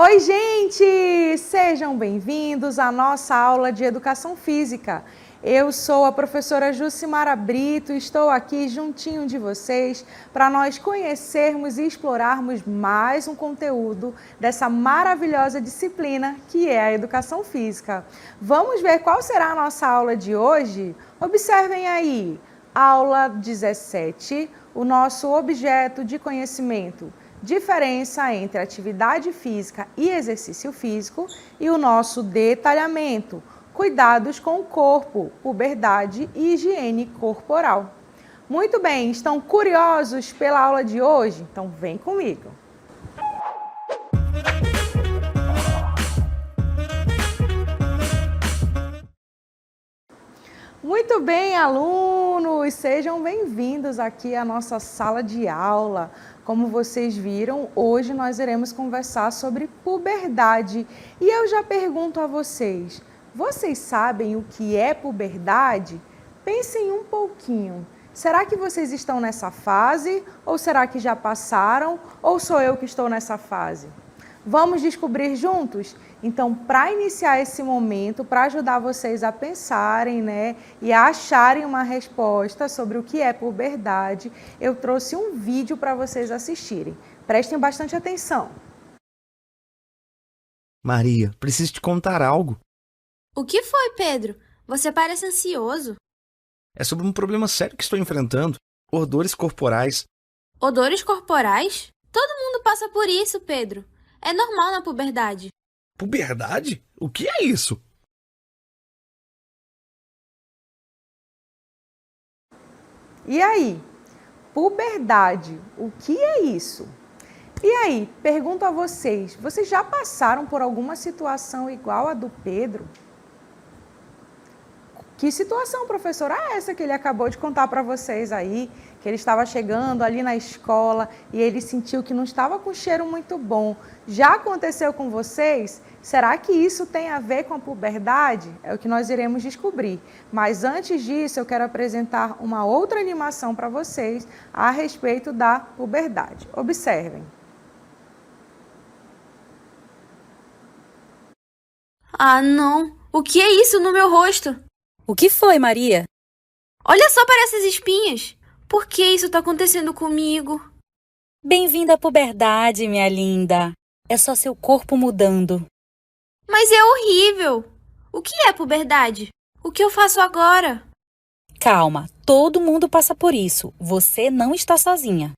Oi, gente! Sejam bem-vindos à nossa aula de Educação Física. Eu sou a professora Jucimara Brito e estou aqui juntinho de vocês para nós conhecermos e explorarmos mais um conteúdo dessa maravilhosa disciplina que é a Educação Física. Vamos ver qual será a nossa aula de hoje? Observem aí, aula 17, o nosso objeto de conhecimento. Diferença entre atividade física e exercício físico e o nosso detalhamento, cuidados com o corpo, puberdade e higiene corporal. Muito bem, estão curiosos pela aula de hoje? Então vem comigo. Muito bem, alunos, sejam bem-vindos aqui à nossa sala de aula. Como vocês viram, hoje nós iremos conversar sobre puberdade. E eu já pergunto a vocês, vocês sabem o que é puberdade? Pensem um pouquinho. Será que vocês estão nessa fase? Ou será que já passaram? Ou sou eu que estou nessa fase? Vamos descobrir juntos? Então, para iniciar esse momento, para ajudar vocês a pensarem, e a acharem uma resposta sobre o que é puberdade, eu trouxe um vídeo para vocês assistirem. Prestem bastante atenção. Maria, preciso te contar algo. O que foi, Pedro? Você parece ansioso. É sobre um problema sério que estou enfrentando. Odores corporais. Odores corporais? Todo mundo passa por isso, Pedro. É normal na puberdade. Puberdade? O que é isso? E aí? Puberdade, o que é isso? E aí, pergunto a vocês, vocês já passaram por alguma situação igual a do Pedro? Que situação, professora, é essa que ele acabou de contar para vocês aí? Que ele estava chegando ali na escola e ele sentiu que não estava com cheiro muito bom. Já aconteceu com vocês? Será que isso tem a ver com a puberdade? É o que nós iremos descobrir. Mas antes disso, eu quero apresentar uma outra animação para vocês a respeito da puberdade. Observem. Ah, não! O que é isso no meu rosto? O que foi, Maria? Olha só para essas espinhas! Por que isso está acontecendo comigo? Bem-vinda à puberdade, minha linda. É só seu corpo mudando. Mas é horrível! O que é puberdade? O que eu faço agora? Calma, todo mundo passa por isso. Você não está sozinha.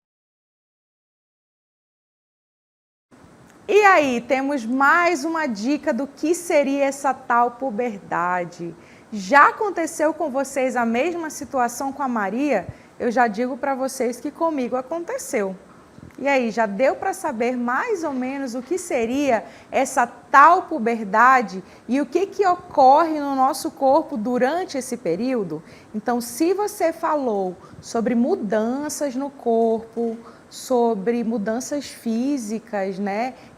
E aí, temos mais uma dica do que seria essa tal puberdade. Já aconteceu com vocês a mesma situação com a Maria? Eu já digo para vocês que comigo aconteceu. E aí, já deu para saber mais ou menos o que seria essa tal puberdade e o que ocorre no nosso corpo durante esse período? Então, se você falou sobre mudanças no corpo, sobre mudanças físicas,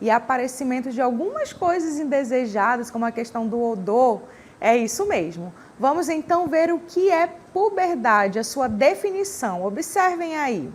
e aparecimento de algumas coisas indesejadas, como a questão do odor, é isso mesmo. Vamos então ver o que é puberdade, a sua definição. Observem aí.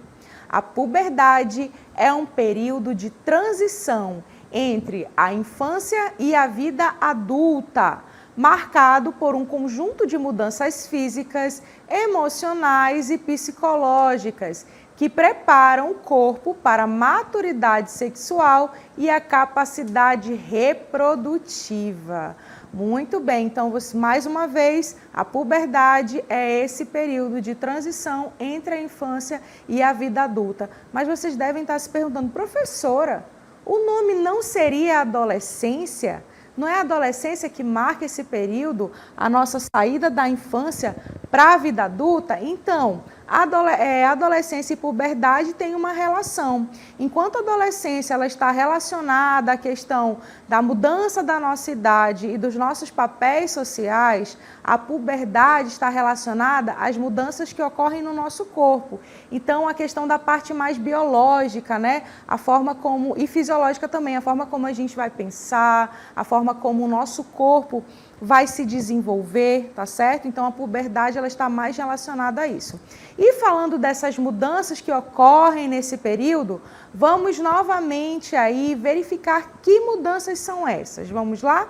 A puberdade é um período de transição entre a infância e a vida adulta, marcado por um conjunto de mudanças físicas, emocionais e psicológicas que preparam o corpo para a maturidade sexual e a capacidade reprodutiva. Muito bem, então, mais uma vez, a puberdade é esse período de transição entre a infância e a vida adulta. Mas vocês devem estar se perguntando, professora, o nome não seria adolescência? Não é a adolescência que marca esse período, a nossa saída da infância para a vida adulta? Então, adolescência e puberdade têm uma relação. Enquanto a adolescência ela está relacionada à questão da mudança da nossa idade e dos nossos papéis sociais, a puberdade está relacionada às mudanças que ocorrem no nosso corpo. Então, a questão da parte mais biológica, a forma como, e fisiológica também, a forma como a gente vai pensar, a forma como o nosso corpo vai se desenvolver, tá certo? Então, a puberdade ela está mais relacionada a isso. E falando dessas mudanças que ocorrem nesse período, vamos novamente aí verificar que mudanças são essas. Vamos lá?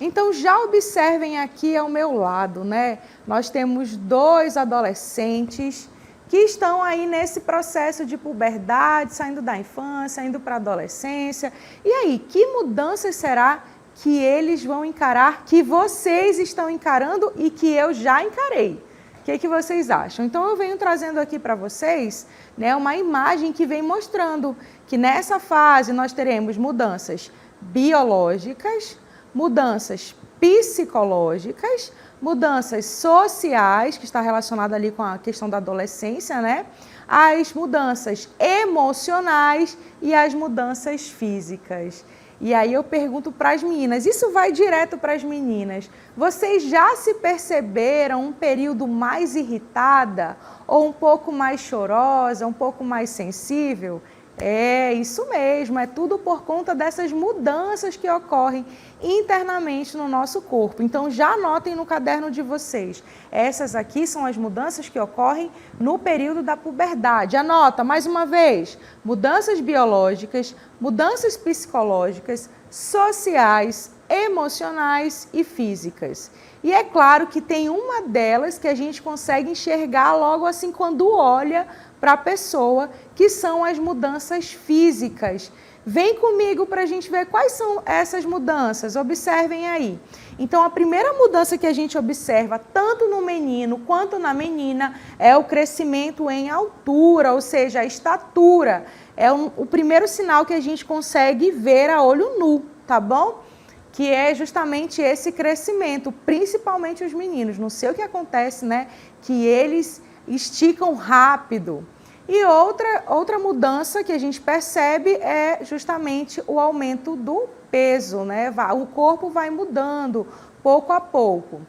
Então, já observem aqui ao meu lado, né? Nós temos 2 adolescentes que estão aí nesse processo de puberdade, saindo da infância, indo para a adolescência. E aí, que mudanças será que eles vão encarar, que vocês estão encarando e que eu já encarei? O que vocês acham? Então, eu venho trazendo aqui para vocês, né, uma imagem que vem mostrando que nessa fase nós teremos mudanças biológicas, mudanças psicológicas, mudanças sociais, que está relacionada ali com a questão da adolescência, né? As mudanças emocionais e as mudanças físicas. E aí eu pergunto para as meninas, isso vai direto para as meninas, vocês já se perceberam um período mais irritada ou um pouco mais chorosa, um pouco mais sensível? É isso mesmo, é tudo por conta dessas mudanças que ocorrem internamente no nosso corpo. Então já anotem no caderno de vocês. Essas aqui são as mudanças que ocorrem no período da puberdade. Anota mais uma vez: mudanças biológicas, mudanças psicológicas, sociais, emocionais e físicas. E é claro que tem uma delas que a gente consegue enxergar logo assim quando olha para a pessoa, que são as mudanças físicas. Vem comigo para a gente ver quais são essas mudanças. Observem aí. Então, a primeira mudança que a gente observa, tanto no menino quanto na menina, é o crescimento em altura, ou seja, a estatura. É o primeiro sinal que a gente consegue ver a olho nu, tá bom? Que é justamente esse crescimento, principalmente os meninos. Não sei o que acontece, né? Que eles esticam rápido. E outra mudança que a gente percebe é justamente o aumento do peso, né? O corpo vai mudando pouco a pouco.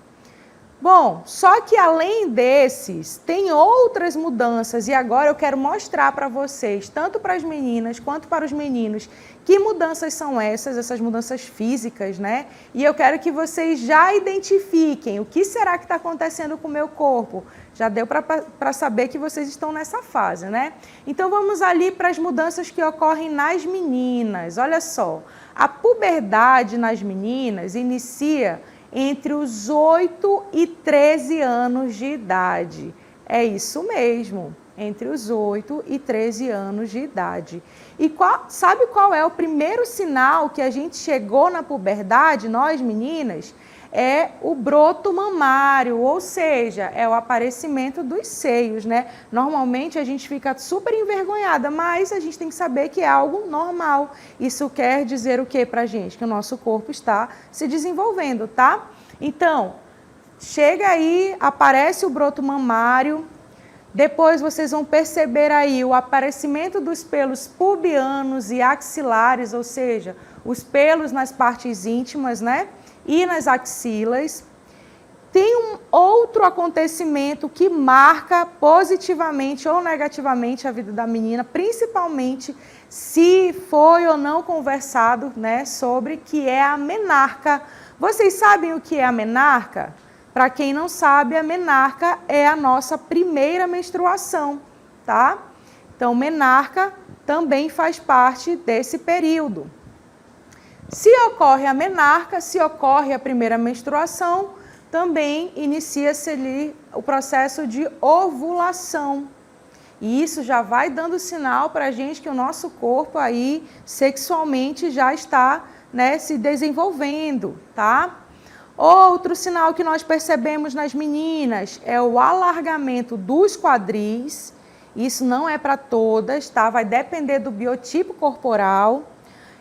Bom, só que além desses, tem outras mudanças e agora eu quero mostrar para vocês, tanto para as meninas quanto para os meninos, que mudanças são essas mudanças físicas, né? E eu quero que vocês já identifiquem o que será que está acontecendo com o meu corpo. Já deu para saber que vocês estão nessa fase, né? Então vamos ali para as mudanças que ocorrem nas meninas. Olha só, a puberdade nas meninas inicia entre os 8 e 13 anos de idade. É isso mesmo, entre os 8 e 13 anos de idade. E sabe qual é o primeiro sinal que a gente chegou na puberdade, nós meninas? É o broto mamário, ou seja, é o aparecimento dos seios, né? Normalmente a gente fica super envergonhada, mas a gente tem que saber que é algo normal. Isso quer dizer o que pra gente? Que o nosso corpo está se desenvolvendo, tá? Então, chega aí, aparece o broto mamário, depois vocês vão perceber aí o aparecimento dos pelos pubianos e axilares, ou seja, os pelos nas partes íntimas, né? E nas axilas. Tem um outro acontecimento que marca positivamente ou negativamente a vida da menina, principalmente se foi ou não conversado, né, sobre, que é a menarca. Vocês sabem o que é a menarca? Para quem não sabe, a menarca é a nossa primeira menstruação, tá? Então, menarca também faz parte desse período. Se ocorre a menarca, se ocorre a primeira menstruação, também inicia-se ali o processo de ovulação. E isso já vai dando sinal para a gente que o nosso corpo aí, sexualmente, já está, né, se desenvolvendo, tá? Outro sinal que nós percebemos nas meninas é o alargamento dos quadris. Isso não é para todas, tá? Vai depender do biotipo corporal.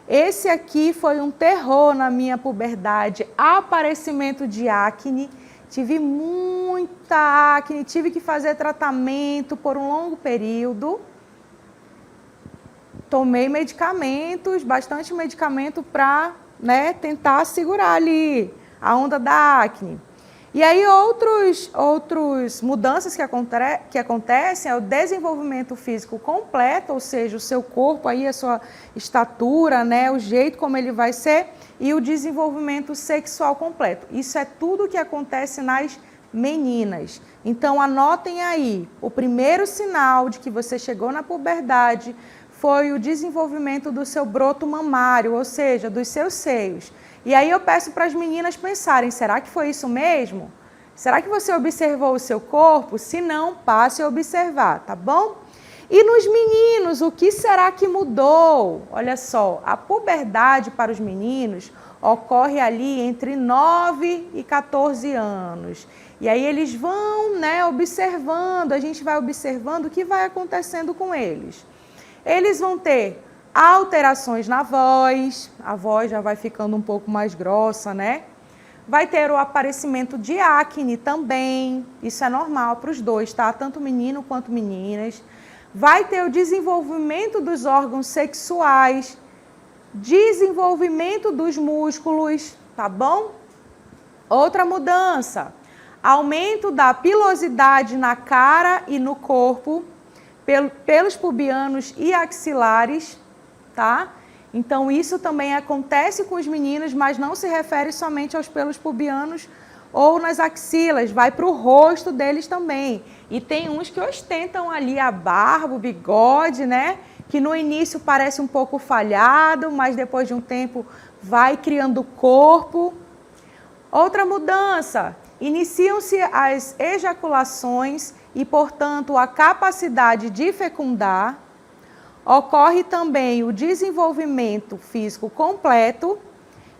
Esse aqui foi um terror na minha puberdade, aparecimento de acne. Tive muita acne, tive que fazer tratamento por um longo período. Tomei medicamentos, bastante medicamento para, né, tentar segurar ali a onda da acne. E aí outras mudanças que acontecem é o desenvolvimento físico completo, ou seja, o seu corpo, aí, a sua estatura, né, o jeito como ele vai ser, e o desenvolvimento sexual completo. Isso é tudo que acontece nas meninas. Então anotem aí, o primeiro sinal de que você chegou na puberdade foi o desenvolvimento do seu broto mamário, ou seja, dos seus seios. E aí eu peço para as meninas pensarem, será que foi isso mesmo? Será que você observou o seu corpo? Se não, passe a observar, tá bom? E nos meninos, o que será que mudou? Olha só, a puberdade para os meninos ocorre ali entre 9 e 14 anos. E aí eles vão, né, observando, a gente vai observando o que vai acontecendo com eles. Eles vão ter alterações na voz, a voz já vai ficando um pouco mais grossa, né? Vai ter o aparecimento de acne também, isso é normal para os dois, tá? Tanto menino quanto meninas. Vai ter o desenvolvimento dos órgãos sexuais, desenvolvimento dos músculos, tá bom? Outra mudança, aumento da pilosidade na cara e no corpo, pelos pubianos e axilares, tá? Então isso também acontece com os meninos, mas não se refere somente aos pelos pubianos ou nas axilas, vai para o rosto deles também. E tem uns que ostentam ali a barba, o bigode, né? Que no início parece um pouco falhado, mas depois de um tempo vai criando corpo. Outra mudança, iniciam-se as ejaculações e, portanto, a capacidade de fecundar. Ocorre também o desenvolvimento físico completo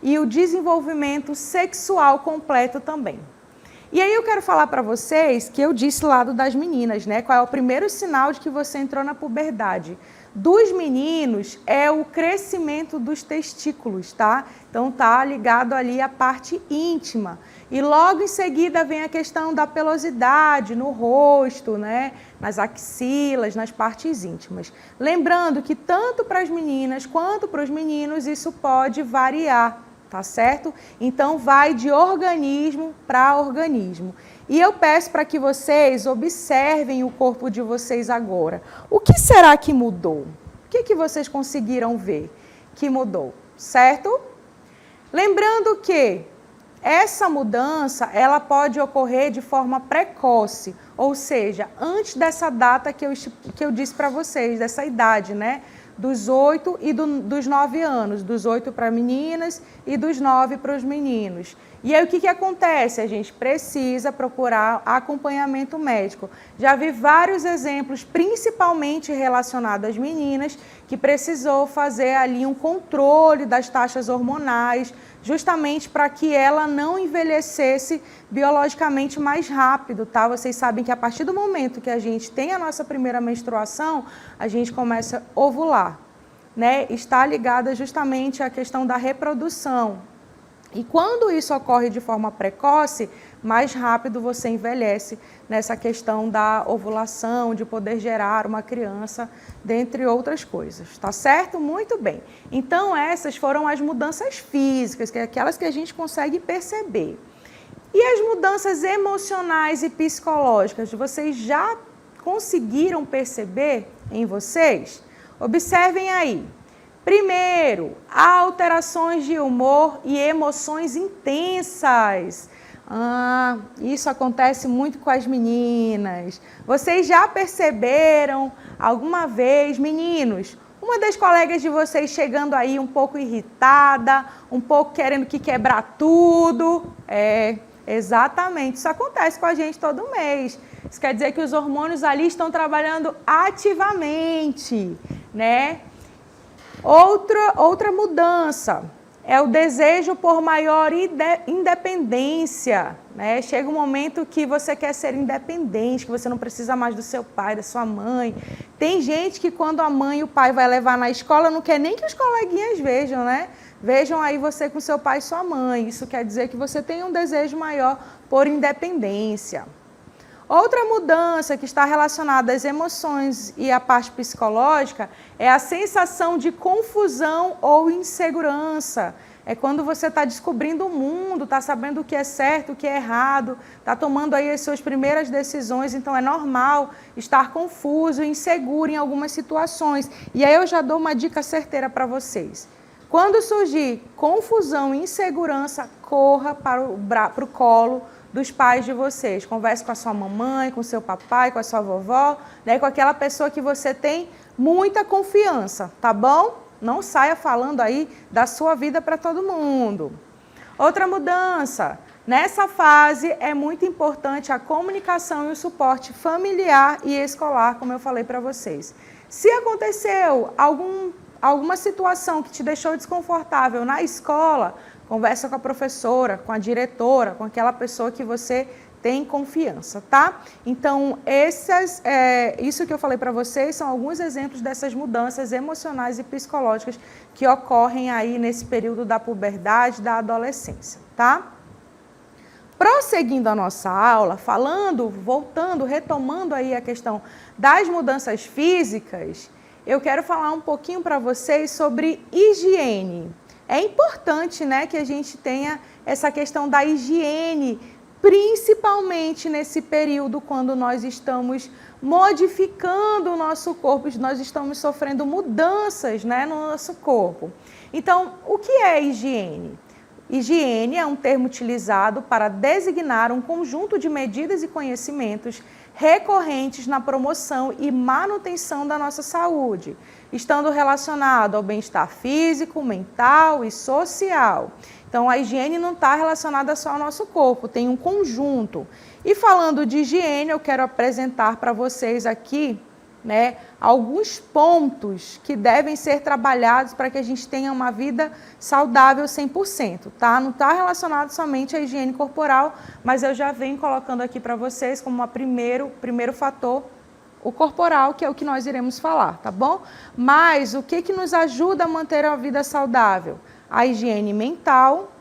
e o desenvolvimento sexual completo também. E aí eu quero falar para vocês que eu disse lá das meninas, né? Qual é o primeiro sinal de que você entrou na puberdade? Dos meninos é o crescimento dos testículos, tá? Então tá ligado ali à parte íntima. E logo em seguida vem a questão da pelosidade no rosto, né? Nas axilas, nas partes íntimas. Lembrando que tanto para as meninas quanto para os meninos isso pode variar, tá certo? Então vai de organismo para organismo. E eu peço para que vocês observem o corpo de vocês agora. O que será que mudou? O que vocês conseguiram ver que mudou, certo? Lembrando que essa mudança, ela pode ocorrer de forma precoce, ou seja, antes dessa data que eu disse para vocês, dessa idade, né? Dos 8 e dos 9 anos, dos 8 para meninas e dos 9 para os meninos. E aí o que acontece? A gente precisa procurar acompanhamento médico. Já vi vários exemplos, principalmente relacionados às meninas, que precisou fazer ali um controle das taxas hormonais, justamente para que ela não envelhecesse biologicamente mais rápido, tá? Vocês sabem que a partir do momento que a gente tem a nossa primeira menstruação, a gente começa a ovular, né? Está ligada justamente à questão da reprodução. E quando isso ocorre de forma precoce, mais rápido você envelhece nessa questão da ovulação, de poder gerar uma criança, dentre outras coisas, tá certo? Muito bem. Então essas foram as mudanças físicas, que é aquelas que a gente consegue perceber. E as mudanças emocionais e psicológicas, vocês já conseguiram perceber em vocês? Observem aí. Primeiro, alterações de humor e emoções intensas. Isso acontece muito com as meninas. Vocês já perceberam alguma vez, meninos, uma das colegas de vocês chegando aí um pouco irritada, um pouco querendo que quebrar tudo? Exatamente, isso acontece com a gente todo mês. Isso quer dizer que os hormônios ali estão trabalhando ativamente, né? Outra mudança é o desejo por maior independência, né? Chega um momento que você quer ser independente, que você não precisa mais do seu pai, da sua mãe. Tem gente que quando a mãe e o pai vai levar na escola, não quer nem que os coleguinhas vejam, né? Vejam aí você com seu pai e sua mãe. Isso quer dizer que você tem um desejo maior por independência. Outra mudança que está relacionada às emoções e à parte psicológica é a sensação de confusão ou insegurança. É quando você está descobrindo o mundo, está sabendo o que é certo, o que é errado, está tomando aí as suas primeiras decisões, então é normal estar confuso e inseguro em algumas situações. E aí eu já dou uma dica certeira para vocês. Quando surgir confusão e insegurança, corra para o colo dos pais de vocês. Converse com a sua mamãe, com o seu papai, com a sua vovó, né, com aquela pessoa que você tem muita confiança, tá bom? Não saia falando aí da sua vida para todo mundo. Outra mudança. Nessa fase é muito importante a comunicação e o suporte familiar e escolar, como eu falei para vocês. Se aconteceu alguma situação que te deixou desconfortável na escola, conversa com a professora, com a diretora, com aquela pessoa que você tem confiança, tá? Então, isso que eu falei para vocês são alguns exemplos dessas mudanças emocionais e psicológicas que ocorrem aí nesse período da puberdade, da adolescência, tá? Prosseguindo a nossa aula, retomando aí a questão das mudanças físicas, eu quero falar um pouquinho para vocês sobre higiene. É importante, né, que a gente tenha essa questão da higiene, principalmente nesse período quando nós estamos modificando o nosso corpo, nós estamos sofrendo mudanças, né, no nosso corpo. Então, o que é higiene? Higiene é um termo utilizado para designar um conjunto de medidas e conhecimentos recorrentes na promoção e manutenção da nossa saúde, estando relacionado ao bem-estar físico, mental e social. Então, a higiene não está relacionada só ao nosso corpo, tem um conjunto. E falando de higiene, eu quero apresentar para vocês aqui, né, alguns pontos que devem ser trabalhados para que a gente tenha uma vida saudável 100%, tá? Não está relacionado somente à higiene corporal, mas eu já venho colocando aqui para vocês como primeiro fator, o corporal, que é o que nós iremos falar, tá bom? Mas o que nos ajuda a manter a vida saudável? A higiene mental,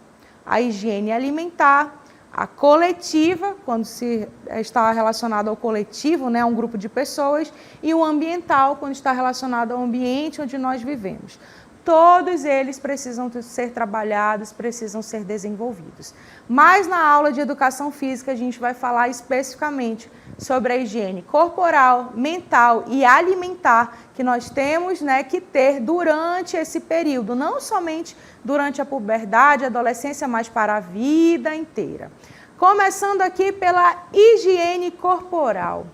a higiene alimentar, a coletiva, quando se está relacionado ao coletivo, né, a um grupo de pessoas, e o ambiental, quando está relacionado ao ambiente onde nós vivemos. Todos eles precisam ser trabalhados, precisam ser desenvolvidos. Mas na aula de educação física a gente vai falar especificamente sobre a higiene corporal, mental e alimentar que nós temos, né, que ter durante esse período, não somente durante a puberdade, a adolescência, mas para a vida inteira. Começando aqui pela higiene corporal.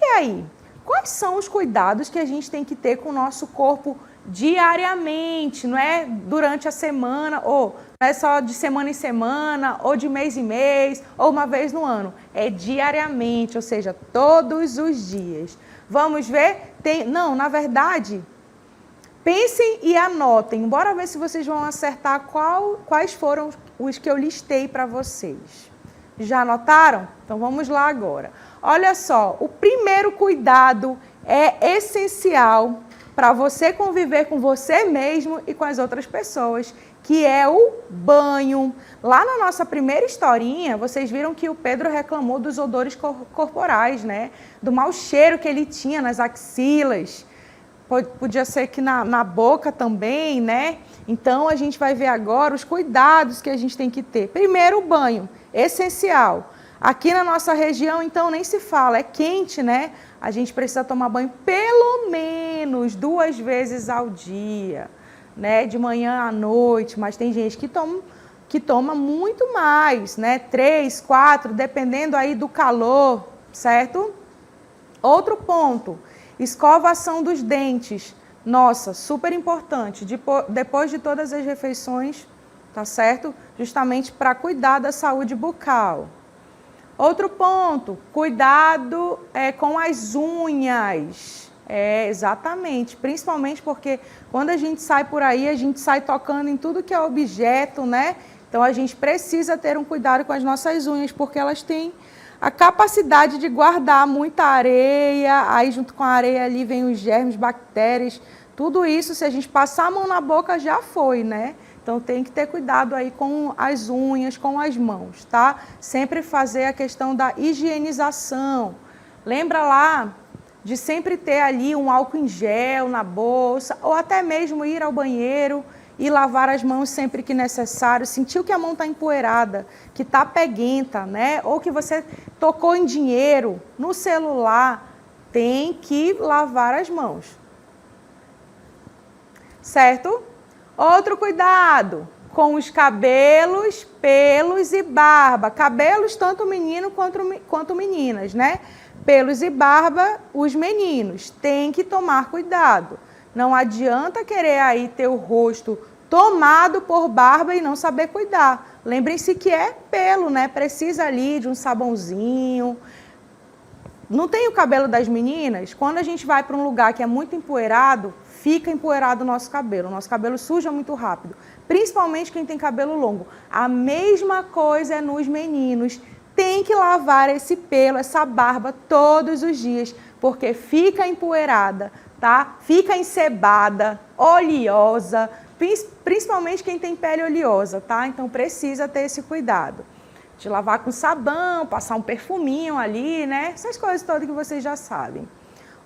E aí, quais são os cuidados que a gente tem que ter com o nosso corpo diariamente, não é durante a semana, ou não é só de semana em semana, ou de mês em mês, ou uma vez no ano. É diariamente, ou seja, todos os dias. Vamos ver? Na verdade, pensem e anotem. Bora ver se vocês vão acertar quais foram os que eu listei para vocês. Já anotaram? Então vamos lá agora. Olha só, o primeiro cuidado é essencial para você conviver com você mesmo e com as outras pessoas, que é o banho. Lá na nossa primeira historinha, vocês viram que o Pedro reclamou dos odores corporais, né? Do mau cheiro que ele tinha nas axilas. Podia ser que na boca também, né? Então, a gente vai ver agora os cuidados que a gente tem que ter. Primeiro, o banho, essencial. Aqui na nossa região, então, nem se fala, é quente, né? A gente precisa tomar banho pelo menos 2 vezes ao dia, né? De manhã à noite, mas tem gente que toma muito mais, né? 3, 4, dependendo aí do calor, certo? Outro ponto, escovação dos dentes. Nossa, super importante, depois de todas as refeições, tá certo? Justamente para cuidar da saúde bucal. Outro ponto, cuidado com as unhas. Exatamente, principalmente porque quando a gente sai por aí, a gente sai tocando em tudo que é objeto, né? Então a gente precisa ter um cuidado com as nossas unhas, porque elas têm a capacidade de guardar muita areia, aí junto com a areia ali vem os germes, bactérias, tudo isso, se a gente passar a mão na boca, já foi, né? Então, tem que ter cuidado aí com as unhas, com as mãos, tá? Sempre fazer a questão da higienização. Lembra lá de sempre ter ali um álcool em gel na bolsa, ou até mesmo ir ao banheiro e lavar as mãos sempre que necessário. Sentiu que a mão está empoeirada, que está peguenta, né? Ou que você tocou em dinheiro, no celular, tem que lavar as mãos. Certo? Outro cuidado com os cabelos, pelos e barba. Cabelos tanto menino quanto meninas, né? Pelos e barba, os meninos. Tem que tomar cuidado. Não adianta querer aí ter o rosto tomado por barba e não saber cuidar. Lembrem-se que é pelo, né? Precisa ali de um sabãozinho. Não tem o cabelo das meninas? Quando a gente vai para um lugar que é muito empoeirado, fica empoeirado o nosso cabelo. O nosso cabelo suja muito rápido. Principalmente quem tem cabelo longo. A mesma coisa é nos meninos. Tem que lavar esse pelo, essa barba todos os dias, porque fica empoeirada, tá? Fica encebada, oleosa, principalmente quem tem pele oleosa, tá? Então precisa ter esse cuidado. De lavar com sabão, passar um perfuminho ali, né? Essas coisas todas que vocês já sabem.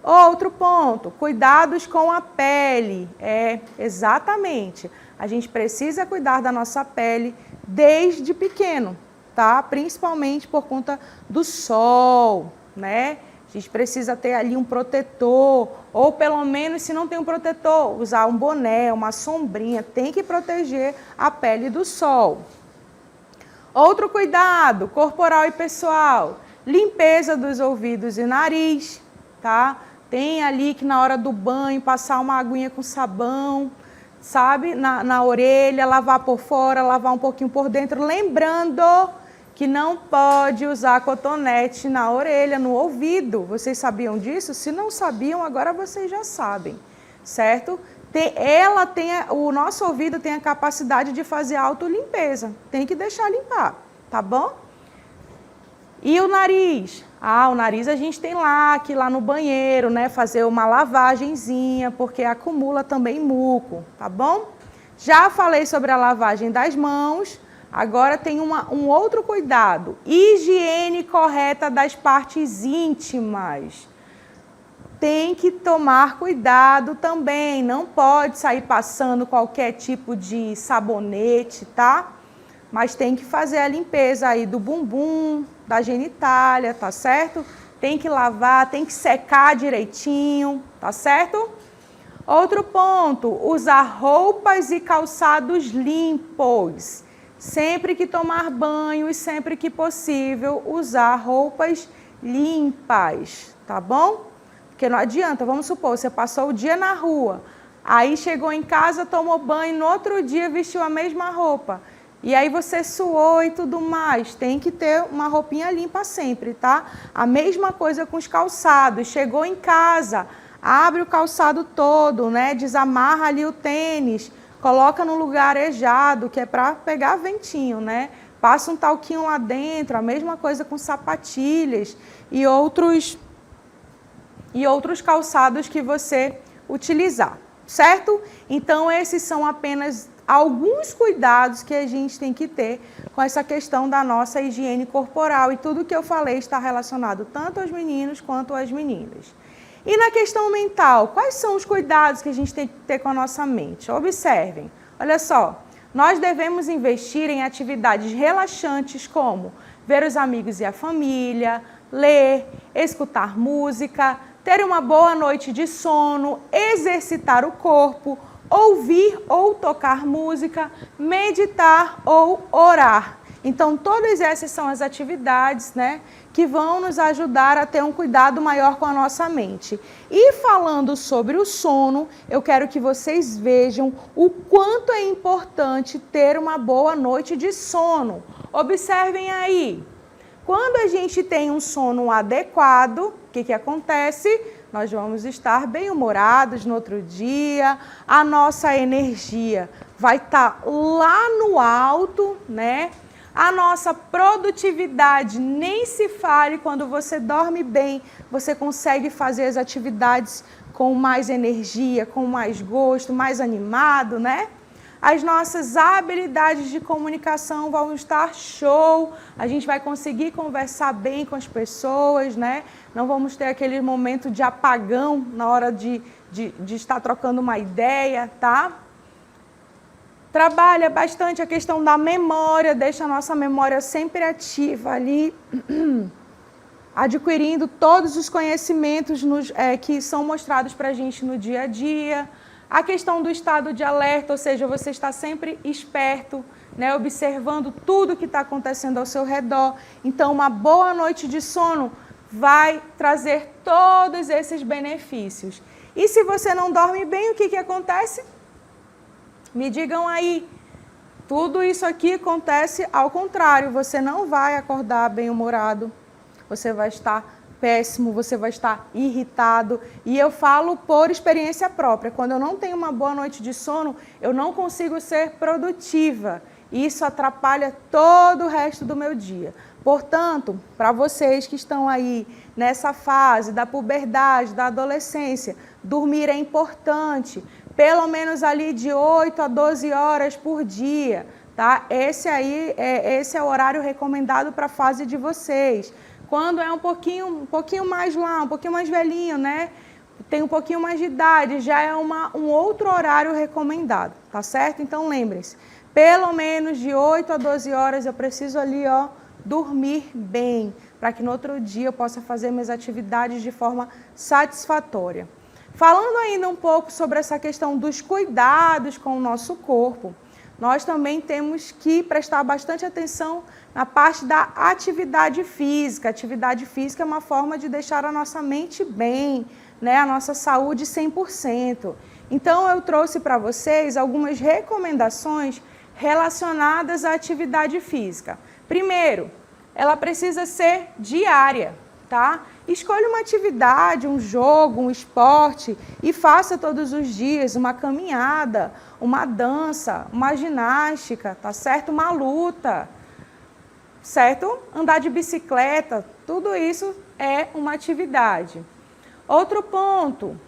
Outro ponto, cuidados com a pele. Exatamente. A gente precisa cuidar da nossa pele desde pequeno, tá? Principalmente por conta do sol, né? A gente precisa ter ali um protetor, ou pelo menos, se não tem um protetor, usar um boné, uma sombrinha, tem que proteger a pele do sol. Outro cuidado, corporal e pessoal, limpeza dos ouvidos e nariz, tá? Tem ali que na hora do banho passar uma aguinha com sabão, sabe? Na orelha, lavar por fora, lavar um pouquinho por dentro, lembrando que não pode usar cotonete na orelha, no ouvido. Vocês sabiam disso? Se não sabiam, agora vocês já sabem, certo? O nosso ouvido tem a capacidade de fazer autolimpeza. Tem que deixar limpar, tá bom? E o nariz? O nariz a gente tem que ir lá no banheiro, né? Fazer uma lavagenzinha, porque acumula também muco, tá bom? Já falei sobre a lavagem das mãos. Agora tem um outro cuidado. Higiene correta das partes íntimas. Tem que tomar cuidado também, não pode sair passando qualquer tipo de sabonete, tá? Mas tem que fazer a limpeza aí do bumbum, da genitália, tá certo? Tem que lavar, tem que secar direitinho, tá certo? Outro ponto, usar roupas e calçados limpos. Sempre que tomar banho e sempre que possível, usar roupas limpas, tá bom? Porque não adianta, vamos supor, você passou o dia na rua, aí chegou em casa, tomou banho, no outro dia vestiu a mesma roupa. E aí você suou e tudo mais, tem que ter uma roupinha limpa sempre, tá? A mesma coisa com os calçados, chegou em casa, abre o calçado todo, né? Desamarra ali o tênis, coloca no lugar arejado, que é para pegar ventinho, né? Passa um talquinho lá dentro, a mesma coisa com sapatilhas e outros calçados que você utilizar, certo? Então, esses são apenas alguns cuidados que a gente tem que ter com essa questão da nossa higiene corporal. E tudo que eu falei está relacionado tanto aos meninos quanto às meninas. E na questão mental, quais são os cuidados que a gente tem que ter com a nossa mente? Observem, olha só, nós devemos investir em atividades relaxantes como ver os amigos e a família, ler, escutar música, ter uma boa noite de sono, exercitar o corpo, ouvir ou tocar música, meditar ou orar. Então, todas essas são as atividades, né, que vão nos ajudar a ter um cuidado maior com a nossa mente. E falando sobre o sono, eu quero que vocês vejam o quanto é importante ter uma boa noite de sono. Observem aí. Quando a gente tem um sono adequado, o que acontece? Nós vamos estar bem-humorados no outro dia, a nossa energia vai estar lá no alto, né? A nossa produtividade nem se fale, quando você dorme bem, você consegue fazer as atividades com mais energia, com mais gosto, mais animado, né? As nossas habilidades de comunicação vão estar show, a gente vai conseguir conversar bem com as pessoas, né? Não vamos ter aquele momento de apagão na hora de estar trocando uma ideia, tá? Trabalha bastante a questão da memória, deixa a nossa memória sempre ativa ali, adquirindo todos os conhecimentos que são mostrados para a gente no dia a dia. A questão do estado de alerta, ou seja, você está sempre esperto, né, observando tudo que está acontecendo ao seu redor. Então, uma boa noite de sono vai trazer todos esses benefícios. E se você não dorme bem, o que acontece? Me digam aí. Tudo isso aqui acontece ao contrário. Você não vai acordar bem-humorado. Você vai estar péssimo, você vai estar irritado. E eu falo por experiência própria. Quando eu não tenho uma boa noite de sono, eu não consigo ser produtiva. Isso atrapalha todo o resto do meu dia. Portanto, para vocês que estão aí nessa fase da puberdade, da adolescência, dormir é importante. Pelo menos ali de 8 a 12 horas por dia, tá? Esse é o horário recomendado para a fase de vocês. Quando é um pouquinho mais lá, um pouquinho mais velhinho, né? Tem um pouquinho mais de idade, já é um outro horário recomendado, tá certo? Então lembrem-se, pelo menos de 8 a 12 horas eu preciso ali, ó, dormir bem, para que no outro dia eu possa fazer minhas atividades de forma satisfatória. Falando ainda um pouco sobre essa questão dos cuidados com o nosso corpo, nós também temos que prestar bastante atenção na parte da atividade física. Atividade física é uma forma de deixar a nossa mente bem, né? A nossa saúde 100%. Então, eu trouxe para vocês algumas recomendações relacionadas à atividade física. Primeiro, ela precisa ser diária, tá? Escolha uma atividade, um jogo, um esporte e faça todos os dias uma caminhada, uma dança, uma ginástica, tá certo? Uma luta, certo? Andar de bicicleta, tudo isso é uma atividade. Outro ponto,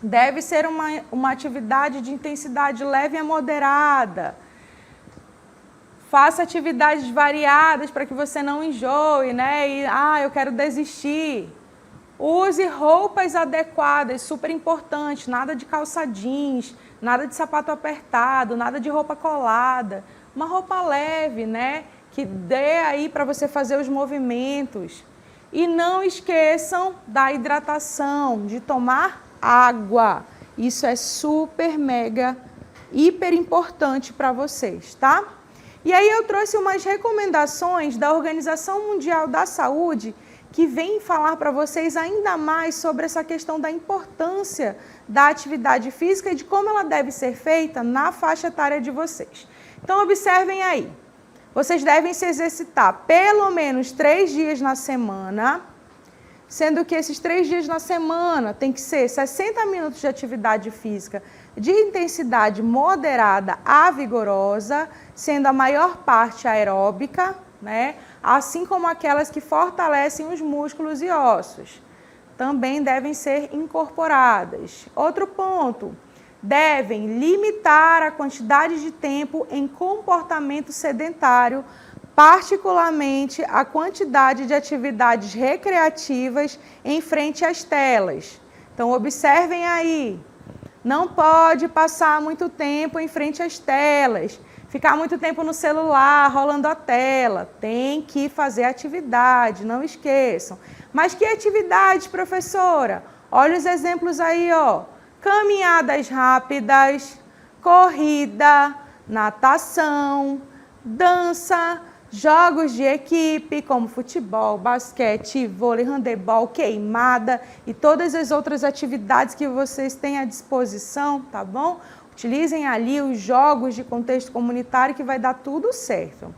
deve ser uma atividade de intensidade leve a moderada. Faça atividades variadas para que você não enjoe, né? E, eu quero desistir. Use roupas adequadas, super importante. Nada de calça jeans, nada de sapato apertado, nada de roupa colada. Uma roupa leve, né? Que dê aí para você fazer os movimentos. E não esqueçam da hidratação, de tomar água. Isso é super, mega, hiper importante para vocês, tá? E aí eu trouxe umas recomendações da Organização Mundial da Saúde que vem falar para vocês ainda mais sobre essa questão da importância da atividade física e de como ela deve ser feita na faixa etária de vocês. Então observem aí, vocês devem se exercitar pelo menos 3 dias na semana, sendo que esses 3 dias na semana tem que ser 60 minutos de atividade física de intensidade moderada a vigorosa, sendo a maior parte aeróbica, né? Assim como aquelas que fortalecem os músculos e ossos. Também devem ser incorporadas. Outro ponto, devem limitar a quantidade de tempo em comportamento sedentário, particularmente a quantidade de atividades recreativas em frente às telas. Então, observem aí. Não pode passar muito tempo em frente às telas, ficar muito tempo no celular, rolando a tela. Tem que fazer atividade, não esqueçam. Mas que atividade, professora? Olha os exemplos aí, ó. Caminhadas rápidas, corrida, natação, dança, jogos de equipe, como futebol, basquete, vôlei, handebol, queimada e todas as outras atividades que vocês têm à disposição, tá bom? Utilizem ali os jogos de contexto comunitário que vai dar tudo certo.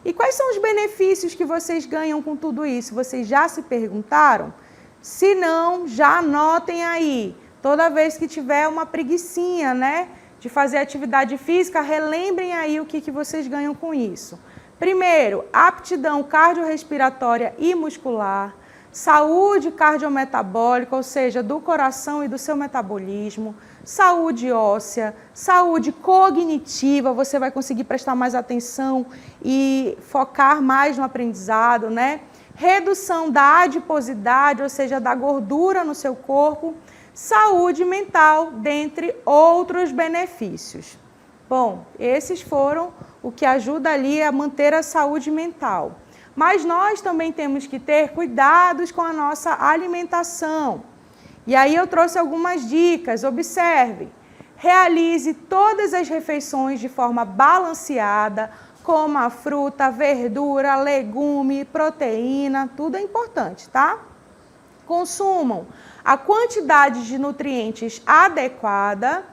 E quais são os benefícios que vocês ganham com tudo isso? Vocês já se perguntaram? Se não, já anotem aí. Toda vez que tiver uma preguicinha, né, de fazer atividade física, relembrem aí o que vocês ganham com isso. Primeiro, aptidão cardiorrespiratória e muscular, saúde cardiometabólica, ou seja, do coração e do seu metabolismo, saúde óssea, saúde cognitiva, você vai conseguir prestar mais atenção e focar mais no aprendizado, né? Redução da adiposidade, ou seja, da gordura no seu corpo, saúde mental, dentre outros benefícios. Bom, esses foram o que ajuda ali a manter a saúde mental. Mas nós também temos que ter cuidados com a nossa alimentação. E aí eu trouxe algumas dicas, observe. Realize todas as refeições de forma balanceada, coma fruta, verdura, legume, proteína, tudo é importante, tá? Consumam a quantidade de nutrientes adequada,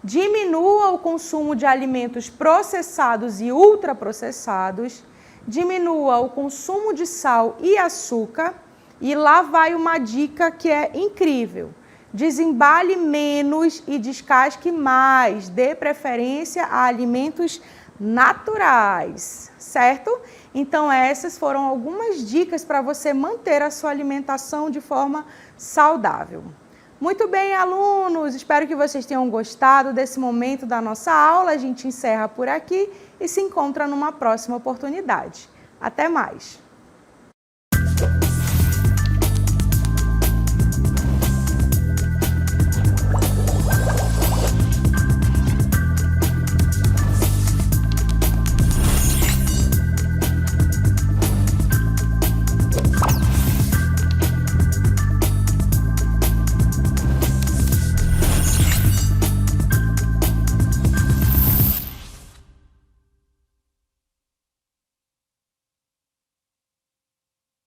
diminua o consumo de alimentos processados e ultraprocessados, diminua o consumo de sal e açúcar, e lá vai uma dica que é incrível. Desembale menos e descasque mais, dê preferência a alimentos naturais, certo? Então essas foram algumas dicas para você manter a sua alimentação de forma saudável. Muito bem, alunos, espero que vocês tenham gostado desse momento da nossa aula. A gente encerra por aqui e se encontra numa próxima oportunidade. Até mais!